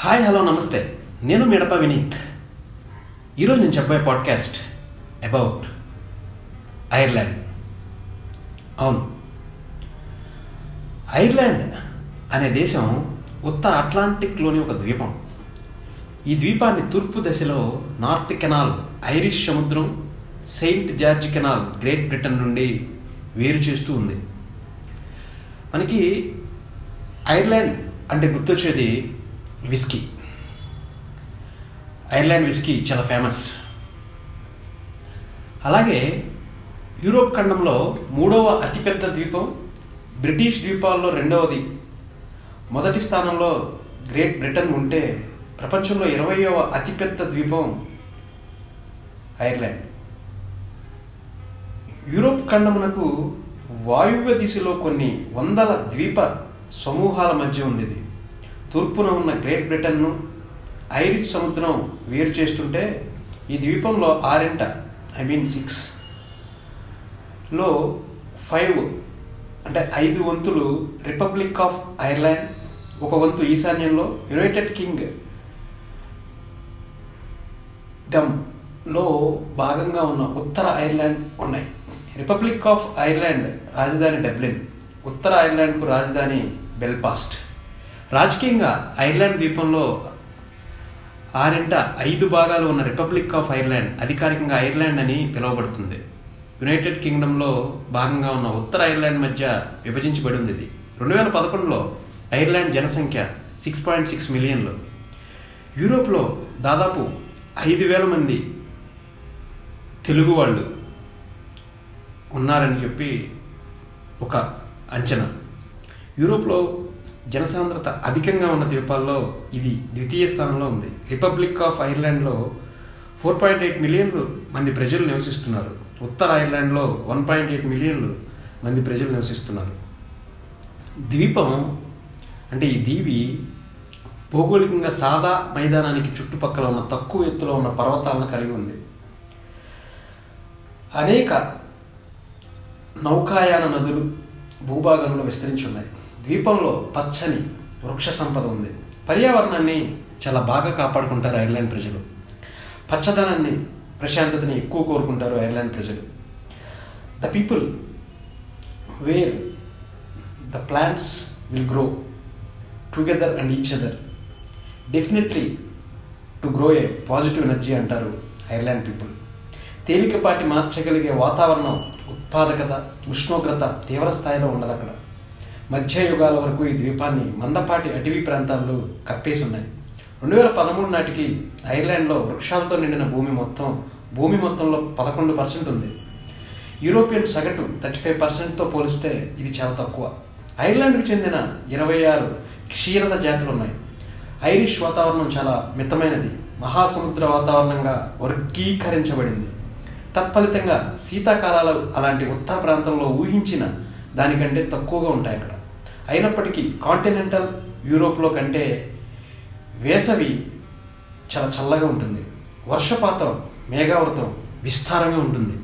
Hi hello నమస్తే, నేను మిడప వినీత్. ఈరోజు నేను చెప్పే పాడ్కాస్ట్ అబౌట్ ఐర్లాండ్. అవును, ఐర్లాండ్ అనే దేశం ఉత్తర అట్లాంటిక్లోని ఒక ద్వీపం. ఈ ద్వీపాన్ని తూర్పు దశలో నార్త్ కెనాల్, ఐరిష్ సముద్రం, Saint George canal great Britain నుండి వేరు చేస్తూ ఉంది. మనకి ఐర్లాండ్ అంటే గుర్తొచ్చేది విస్కీ. ఐర్లాండ్ విస్కీ చాలా ఫేమస్. అలాగే యూరోప్ ఖండంలో 3వ అతిపెద్ద ద్వీపం, బ్రిటిష్ ద్వీపాల్లో 2వది. మొదటి స్థానంలో గ్రేట్ బ్రిటన్ ఉంటే ప్రపంచంలో 20వ అతిపెద్ద ద్వీపం ఐర్లాండ్. యూరోప్ ఖండమునకు వాయువ్య దిశలో కొన్ని వందల ద్వీప సమూహాల మధ్య ఉంది. తూర్పున ఉన్న గ్రేట్ బ్రిటన్ను ఐరిష్ సముద్రం వేరు చేస్తుంటే ఈ ద్వీపంలో 6లో 5 అంటే 5 వంతులు రిపబ్లిక్ ఆఫ్ ఐర్లాండ్, 1 వంతు ఈశాన్యంలో యునైటెడ్ కింగ్డమ్లో భాగంగా ఉన్న ఉత్తర ఐర్లాండ్ ఉన్నాయి. రిపబ్లిక్ ఆఫ్ ఐర్లాండ్ రాజధాని డబ్లిన్, ఉత్తర ఐర్లాండ్కు రాజధాని బెల్ఫాస్ట్. రాజకీయంగా ఐర్లాండ్ ద్వీపంలో 5 భాగాలు ఉన్న రిపబ్లిక్ ఆఫ్ ఐర్లాండ్ అధికారికంగా ఐర్లాండ్ అని పిలువబడుతుంది. యునైటెడ్ కింగ్డమ్లో భాగంగా ఉన్న ఉత్తర ఐర్లాండ్ మధ్య విభజించబడి ఉంది. ఇది 2011లో ఐర్లాండ్ జనసంఖ్య 6.6 మిలియన్లు. యూరోప్లో దాదాపు 5,000 మంది తెలుగు వాళ్ళు ఉన్నారని చెప్పి ఒక అంచనా. యూరోప్లో జనసాంద్రత అధికంగా ఉన్న ద్వీపాల్లో ఇది ద్వితీయ స్థానంలో ఉంది. రిపబ్లిక్ ఆఫ్ ఐర్లాండ్లో 4.8 మిలియన్లు మంది ప్రజలు నివసిస్తున్నారు. ఉత్తర ఐర్లాండ్లో 1.8 మిలియన్లు మంది ప్రజలు నివసిస్తున్నారు. ద్వీపం అంటే ఈ దీవి భౌగోళికంగా సాదా మైదానానికి చుట్టుపక్కల ఉన్న తక్కువ ఎత్తులో ఉన్న పర్వతాలను కలిగి ఉంది. అనేక నౌకాయాన నదులు భూభాగంలో విస్తరించి ఉన్నాయి. ద్వీపంలో పచ్చని వృక్ష సంపద ఉంది. పర్యావరణాన్ని చాలా బాగా కాపాడుకుంటారు ఐర్లాండ్ ప్రజలు. పచ్చదనాన్ని, ప్రశాంతతని ఎక్కువ కోరుకుంటారు ఐర్లాండ్ ప్రజలు. The people wear the plants will grow together and each other definitely to grow A positive energy అంటారు ఐర్లాండ్ పీపుల్. తేలికపాటి మార్చగలిగే వాతావరణం, ఉత్పాదకత, ఉష్ణోగ్రత తీవ్ర స్థాయిలో ఉండదు అక్కడ. మధ్య యుగాల వరకు ఈ ద్వీపాన్ని మందపాటి అటవీ ప్రాంతాల్లో కప్పేసి ఉన్నాయి. 2013 నాటికి ఐర్లాండ్లో వృక్షాలతో నిండిన భూమి మొత్తంలో 11% ఉంది. యూరోపియన్ సగటు 35%తో పోలిస్తే ఇది చాలా తక్కువ. ఐర్లాండ్కు చెందిన 26 క్షీరద జాతులు ఉన్నాయి. ఐరిష్ వాతావరణం చాలా మితమైనది, మహాసముద్ర వాతావరణంగా వర్గీకరించబడింది. తత్ఫలితంగా శీతాకాలాలు అలాంటి ఉత్తర ప్రాంతంలో ఊహించిన దానికంటే తక్కువగా ఉంటాయి అక్కడ. అయినప్పటికీ కాంటినెంటల్ యూరోప్లో కంటే వేసవి చాలా చల్లగా ఉంటుంది. వర్షపాతం, మేఘావృతం విస్తారంగా ఉంటుంది.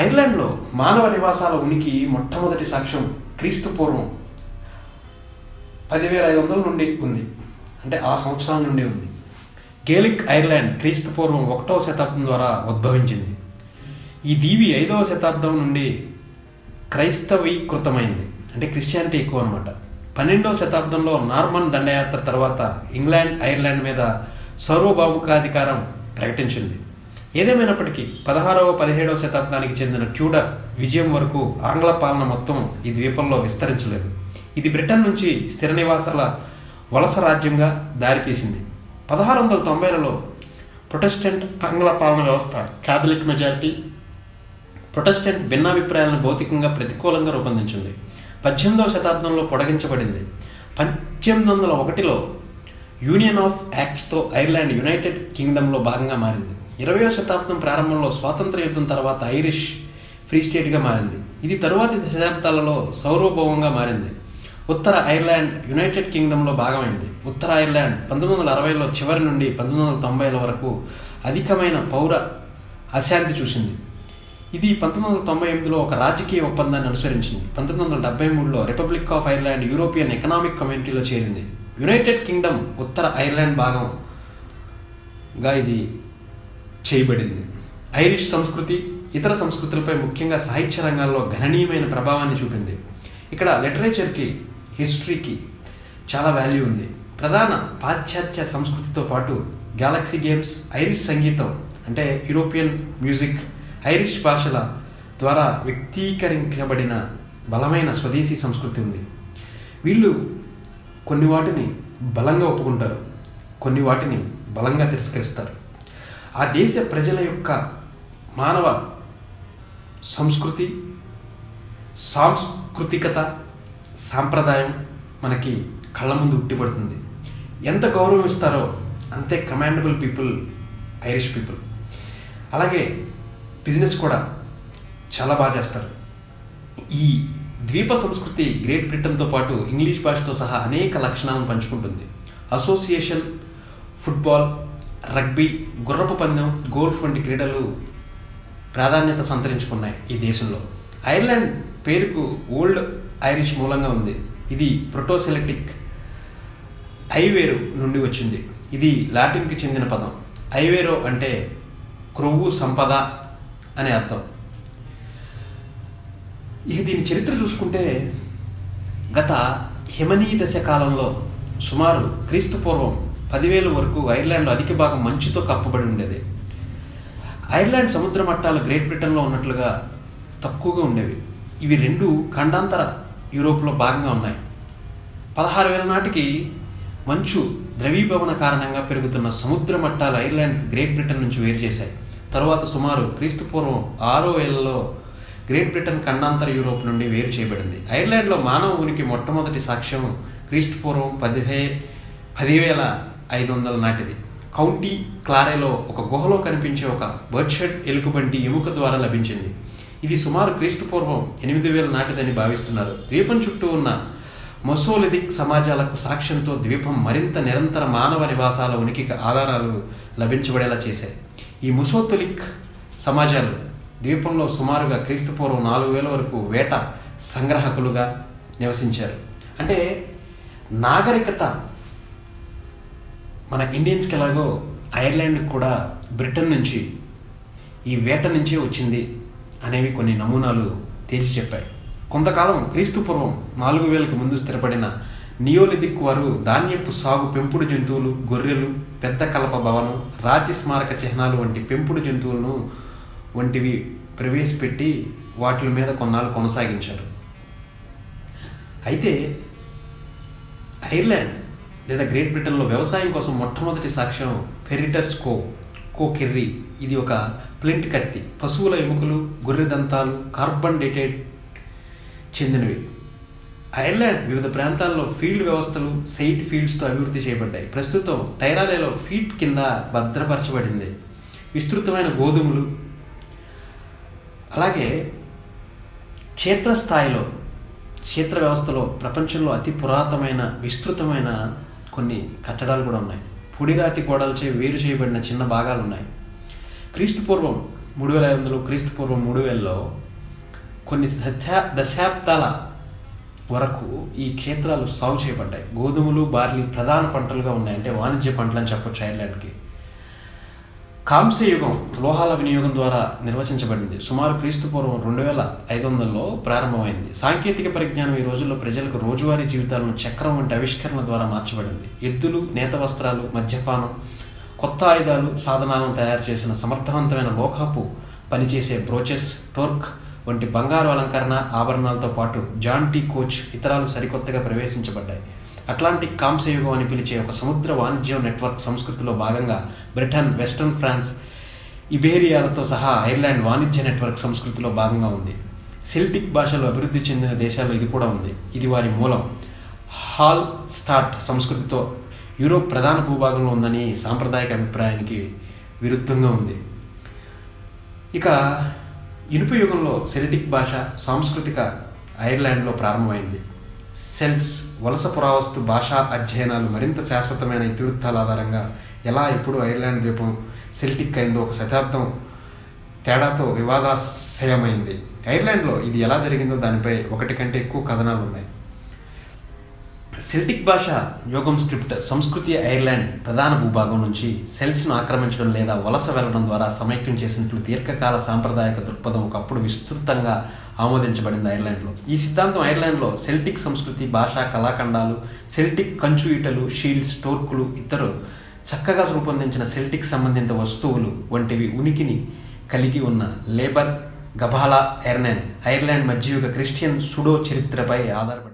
ఐర్లాండ్లో మానవ నివాసాల ఉనికి మొట్టమొదటి సాక్ష్యం క్రీస్తుపూర్వం 10,500 నుండి ఉంది. అంటే ఆ సంవత్సరాల నుండి ఉంది. గేలిక్ ఐర్లాండ్ క్రీస్తుపూర్వం 1వ శతాబ్దం ద్వారా ఉద్భవించింది. ఈ దీవి 5వ శతాబ్దం నుండి క్రైస్తవీకృతమైంది. అంటే క్రిస్టియానిటీ ఎక్కువ అనమాట. 12వ శతాబ్దంలో నార్మన్ దండయాత్ర తర్వాత ఇంగ్లాండ్ ఐర్లాండ్ మీద సార్వభౌమికాధికారం ప్రకటించింది. ఏదేమైనప్పటికీ 16వ 17వ శతాబ్దానికి చెందిన ట్యూడర్ విజయం వరకు ఆంగ్ల పాలన మొత్తం ఈ ద్వీపంలో విస్తరించలేదు. ఇది బ్రిటన్ నుంచి స్థిర నివాసాల వలస రాజ్యంగా దారితీసింది. 1690లలో ప్రొటెస్టెంట్ ఆంగ్ల పాలన వ్యవస్థ, క్యాథలిక్ మెజారిటీ, ప్రొటెస్టెంట్ భిన్నాభిప్రాయాలను భౌతికంగా ప్రతికూలంగా రూపొందించింది. 18వ శతాబ్దంలో పొడిగించబడింది. 1801లో యూనియన్ ఆఫ్ యాక్ట్స్తో ఐర్లాండ్ యునైటెడ్ కింగ్డమ్లో భాగంగా మారింది. 20వ శతాబ్దం ప్రారంభంలో స్వాతంత్ర యుద్ధం తర్వాత ఐరిష్ ఫ్రీ స్టేట్గా మారింది. ఇది తరువాతి శతాబ్దాలలో సార్వభౌమంగా మారింది. ఉత్తర ఐర్లాండ్ యునైటెడ్ కింగ్డమ్లో భాగమైంది. ఉత్తర ఐర్లాండ్ 1960లో చివరి నుండి 1990ల వరకు అధికమైన పౌర అశాంతి చూసింది. ఇది 1998లో ఒక రాజకీయ ఒప్పందాన్ని అనుసరించింది. 1973లో republic of Ireland European economic కమ్యూనిటీలో చేరింది. యునైటెడ్ కింగ్డమ్ ఉత్తర ఐర్లాండ్ భాగంగా ఇది చేయబడింది. ఐరిష్ సంస్కృతి ఇతర సంస్కృతులపై ముఖ్యంగా సాహిత్య రంగాల్లో గణనీయమైన ప్రభావాన్ని చూపింది. ఇక్కడ లిటరేచర్కి, హిస్టరీకి చాలా వాల్యూ ఉంది. ప్రధాన పాశ్చాత్య సంస్కృతితో పాటు గ్యాలక్సీ గేమ్స్, ఐరిష్ సంగీతం అంటే యూరోపియన్ మ్యూజిక్, ఐరిష్ భాషల ద్వారా వ్యక్తీకరించబడిన బలమైన స్వదేశీ సంస్కృతి ఉంది. వీళ్ళు కొన్ని వాటిని బలంగా ఒప్పుకుంటారు, కొన్ని వాటిని బలంగా తిరస్కరిస్తారు. ఆ దేశ ప్రజల యొక్క మానవ సంస్కృతి, సాంస్కృతికత, సాంప్రదాయం మనకి కళ్ళ ముందు ఉట్టిపడుతుంది. ఎంత గౌరవం ఇస్తారో అంతే కమాండబుల్ పీపుల్ ఐరిష్ పీపుల్. అలాగే బిజినెస్ కూడా చాలా బాగా చేస్తారు. ఈ ద్వీప సంస్కృతి గ్రేట్ బ్రిటన్తో పాటు ఇంగ్లీష్ భాషతో సహా అనేక లక్షణాలను పంచుకుంటుంది. అసోసియేషన్, ఫుట్బాల్, రగ్బీ, గుర్రపు పందెం, గోల్ఫ్ వంటి క్రీడలు ప్రాధాన్యత సంతరించుకున్నాయి ఈ దేశంలో. ఐర్లాండ్ పేరుకు ఓల్డ్ ఐరిష్ మూలంగా ఉంది. ఇది ప్రోటోసెల్టిక్ ఐవేరో నుండి వచ్చింది. ఇది లాటిన్కి చెందిన పదం. ఐవేరో అంటే క్రొవ్వు, సంపద అనే అర్థం. ఇక దీని చరిత్ర చూసుకుంటే గత హిమనీ దశ కాలంలో సుమారు క్రీస్తు పూర్వం 10,000 వరకు ఐర్లాండ్లో అధిక భాగం మంచుతో కప్పబడి ఉండేది. ఐర్లాండ్ సముద్ర మట్టాలు గ్రేట్ బ్రిటన్లో ఉన్నట్లుగా తక్కువగా ఉండేవి. ఇవి రెండు ఖండాంతర యూరోప్లో భాగంగా ఉన్నాయి. 16,000 నాటికి మంచు ద్రవీభవన కారణంగా పెరుగుతున్న సముద్ర మట్టాలు ఐర్లాండ్ గ్రేట్ బ్రిటన్ నుంచి వేరు చేశాయి. తరువాత సుమారు క్రీస్తు పూర్వం 6,000లో గ్రేట్ బ్రిటన్ ఖండాంతర యూరోప్ నుండి వేరు చేయబడింది. ఐర్లాండ్లో మానవ ఉనికి మొట్టమొదటి సాక్ష్యం క్రీస్తు పూర్వం 10,500 నాటిది. కౌంటీ క్లారేలో ఒక గుహలో కనిపించే ఒక బర్డ్షెడ్ ఎలుకబంటి ఎముక ద్వారా లభించింది. ఇది సుమారు క్రీస్తు పూర్వం 8,000 నాటిదని భావిస్తున్నారు. ద్వీపం చుట్టూ ఉన్న మొసోలిథిక్ సమాజాలకు సాక్ష్యంతో ద్వీపం మరింత నిరంతర మానవ నివాసాల ఉనికికి ఆధారాలు లభించబడేలా చేశాయి. ఈ మొసోలిథిక్ సమాజాలు ద్వీపంలో సుమారుగా క్రీస్తు పూర్వం 4,000 వరకు వేట సంగ్రాహకులుగా నివసించారు. అంటే నాగరికత మన ఇండియన్స్కి ఎలాగో ఐర్లాండ్కి కూడా బ్రిటన్ నుంచి ఈ వేట నుంచే వచ్చింది అనేవి కొన్ని నమూనాలు తేల్చి చెప్పాయి. కొంతకాలం క్రీస్తు పూర్వం 4,000కి ముందు స్థిరపడిన నియోలిథిక్ వారు ధాన్యపు సాగు, పెంపుడు జంతువులు, గొర్రెలు, పెద్ద కలప భవనం, రాతి స్మారక చిహ్నాలు వంటి పెంపుడు జంతువులను వంటివి ప్రవేశపెట్టి వాటి మీద కొన్నాళ్ళు కొనసాగించారు. అయితే ఐర్లాండ్ లేదా గ్రేట్ బ్రిటన్లో వ్యవసాయం కోసం మొట్టమొదటి సాక్ష్యం ఫెరిటర్స్ కో కెర్రీ. ఇది ఒక ప్లింట్ కత్తి, పశువుల ఎముకలు, గొర్రె దంతాలు, కార్బన్ డేటెడ్ చెందినవి. ఐర్లాండ్ వివిధ ప్రాంతాల్లో ఫీల్డ్ వ్యవస్థలు, సైట్ ఫీల్డ్స్తో అభివృద్ధి చేయబడ్డాయి. ప్రస్తుతం టైరాలేలో ఫీట్ కింద భద్రపరచబడింది. విస్తృతమైన గోధుమలు, అలాగే క్షేత్ర వ్యవస్థలో ప్రపంచంలో అతి పురాతనమైన విస్తృతమైన కొన్ని కట్టడాలు కూడా ఉన్నాయి. పొడిరాతి గోడలచే వేరు చేయబడిన చిన్న భాగాలు ఉన్నాయి. క్రీస్తు పూర్వం 3,500, క్రీస్తు పూర్వం 3,000లో కొన్ని దశాబ్దాల వరకు ఈ క్షేత్రాలు సాగు చేయబడ్డాయి. గోధుమలు, బార్లీ ప్రధాన పంటలుగా ఉన్నాయి. అంటే వాణిజ్య పంటలు అని చెప్పొచ్చు ఐర్లాండ్కి. కాంస్య యుగం లోహాల వినియోగం ద్వారా నిర్వచించబడింది. సుమారు క్రీస్తు పూర్వం 2,500లో ప్రారంభమైంది. సాంకేతిక పరిజ్ఞానం ఈ రోజుల్లో ప్రజలకు రోజువారీ జీవితాలను చక్రం వంటి ఆవిష్కరణల ద్వారా మార్చబడింది. ఎద్దులు, నేత వస్త్రాలు, మద్యపానం, కొత్త ఆయుధాలు, సాధనాలను తయారు చేసిన సమర్థవంతమైన లోహపు పనిచేసే బ్రోచెస్, టోర్క్ వంటి బంగారు అలంకరణ ఆభరణాలతో పాటు జాన్ టీ కోచ్ ఇతరాలు సరికొత్తగా ప్రవేశించబడ్డాయి. అట్లాంటిక్ కాంస్యయుగం అని పిలిచే ఒక సముద్ర వాణిజ్యం నెట్వర్క్ సంస్కృతిలో భాగంగా బ్రిటన్, వెస్టర్న్ ఫ్రాన్స్, ఇబేరియాలతో సహా ఐర్లాండ్ వాణిజ్య నెట్వర్క్ సంస్కృతిలో భాగంగా ఉంది. సెల్టిక్ భాషలో అభివృద్ధి చెందిన దేశాల్లో ఇది కూడా ఉంది. ఇది వారి మూలం. హాల్ స్టార్ట్ సంస్కృతితో యూరోప్ ప్రధాన భూభాగంలో ఉందని సాంప్రదాయిక అభిప్రాయానికి విరుద్ధంగా ఉంది. ఇక ఇనుప యుగంలో సెల్టిక్ భాష సాంస్కృతిక ఐర్లాండ్లో ప్రారంభమైంది. సెల్ట్స్ వలస పురావస్తు భాషా అధ్యయనాలు మరింత శాశ్వతమైన ఇతివృత్తాల ఆధారంగా ఎలా ఎప్పుడు ఐర్లాండ్ ద్వీపం సెల్టిక్ అయిందో ఒక శతాబ్దం తేడాతో వివాదాశయమైంది. ఐర్లాండ్లో ఇది ఎలా జరిగిందో దానిపై ఒకటి కంటే ఎక్కువ కథనాలు ఉన్నాయి. సెల్టిక్ భాష యోగం స్క్రిప్ట్ సంస్కృతి ఐర్లాండ్ ప్రధాన భూభాగం నుంచి సెల్ట్స్ను ఆక్రమించడం లేదా వలస వెళ్లడం ద్వారా సమైక్యం చేసినట్లు దీర్ఘకాల సాంప్రదాయక దృక్పథం ఒకప్పుడు విస్తృతంగా ఆమోదించబడింది ఐర్లాండ్లో. ఈ సిద్ధాంతం ఐర్లాండ్లో సెల్టిక్ సంస్కృతి, భాష, కళాఖండాలు, సెల్టిక్ కంచు ఈటలు, షీల్డ్స్, టోర్కులు, ఇతరు చక్కగా రూపొందించిన సెల్టిక్ సంబంధిత వస్తువులు వంటివి ఉనికిని కలిగి ఉన్న లేబర్ గబాలా ఐర్లాండ్ మధ్యయుగ క్రిస్టియన్ సుడో చరిత్రపై ఆధారపడింది.